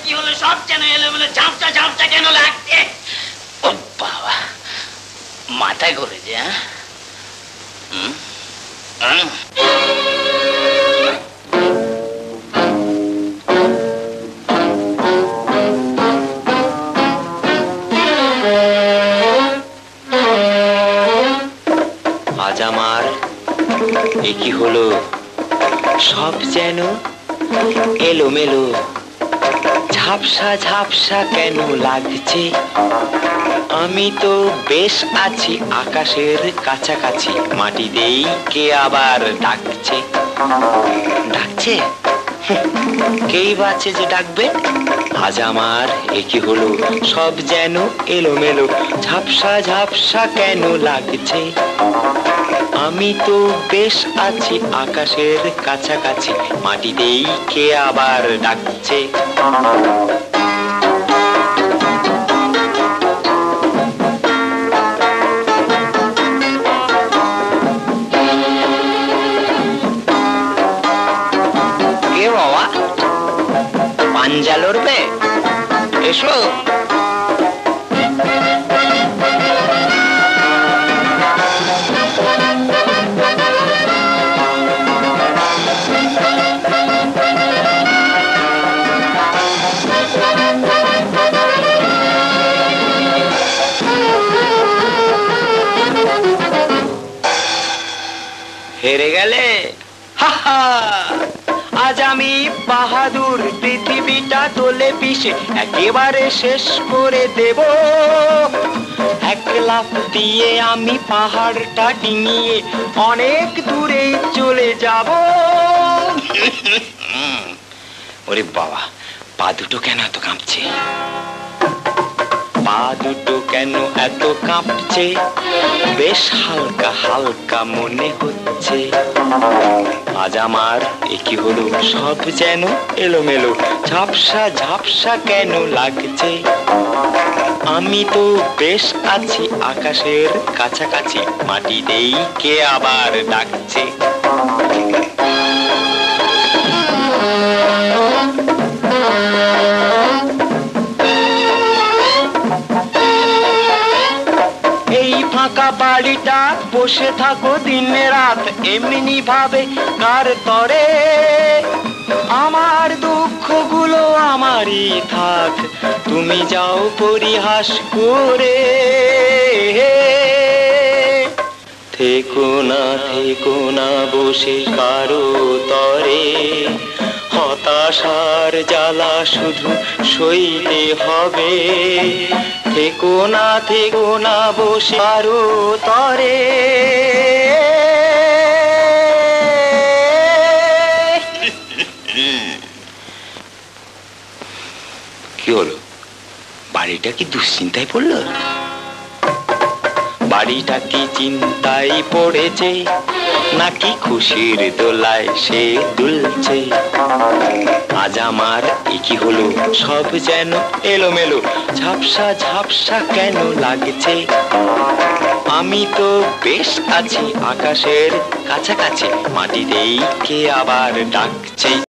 কি হলো? সব যেন এলোমেলো ঝাপটা ঝাপটা কেন লাগছে? ও বাবা, মাথায় ঘুরেছে। আজ আমার এ কি হলো? সব যেন এলোমেলো ঝাপসা ঝাপসা কেন লাগছে? আমি তো বেশ আছি আকাশের কাছাকাছি, মাটিতেই কে আবার ডাকছে? ডাকছে? কেই বাছে যে ডাকবে? আজ আমার এ কি হলো? সব যেন এলোমেলো ঝাপসা ঝাপসা কেন লাগছে? আমি তো বেশ আছি আকাশের কাছাকাছি, মাটিতেই কে আবার ডাকছে? কে বাবা? পাঞ্জা লড়বে? এসো। হেরে গেলে? হাহা, আজ আমি বাহাদুর, পৃথিবীটা তোলে পিষে একেবারে শেষ করে দেব। এক লাফ দিয়ে আমি পাহাড়টা ডিঙিয়ে অনেক দূরে চলে যাব। ওরে বাবা, পা দুটো কেন এত কাঁপছে? পা দুটো কেন এত কাঁপছে? বেশ হালকা হালকা মনে হচ্ছে। আজ আমার এ কি হলো? সব যেন এলোমেলো ঝাপসা ঝাপসা কেন লাগছে? আমি তো বেশ আছি আকাশের কাছাকাছি, মাটিতেই কে আবার ডাকছে? এই ফাঁকা বাড়িটা বসে থাকো দিন রাত এমনি ভাবে কার তরে? আমার দুঃখগুলো আমারই থাক, তুমি যাও পরিহাস করে। থেকো না বসে কারো তরে, হতাশার জ্বালা শুধু সইতে হবে। থেকো না বসে কারো তরে। কি হলো? বাড়িটা কি দুশ্চিন্তায় পড়লো? বাড়িটা কি চিন্তায় পড়েছে, নাকি খুশির দোলায় সে দুলছে? আজ আমার এ কি হলো? সব যেন এলোমেলো ঝাপসা ঝাপসা কেন লাগছে? আমি তো বেশ আছি আকাশের কাছাকাছি, মাটিতেই কে আবার ডাকছে?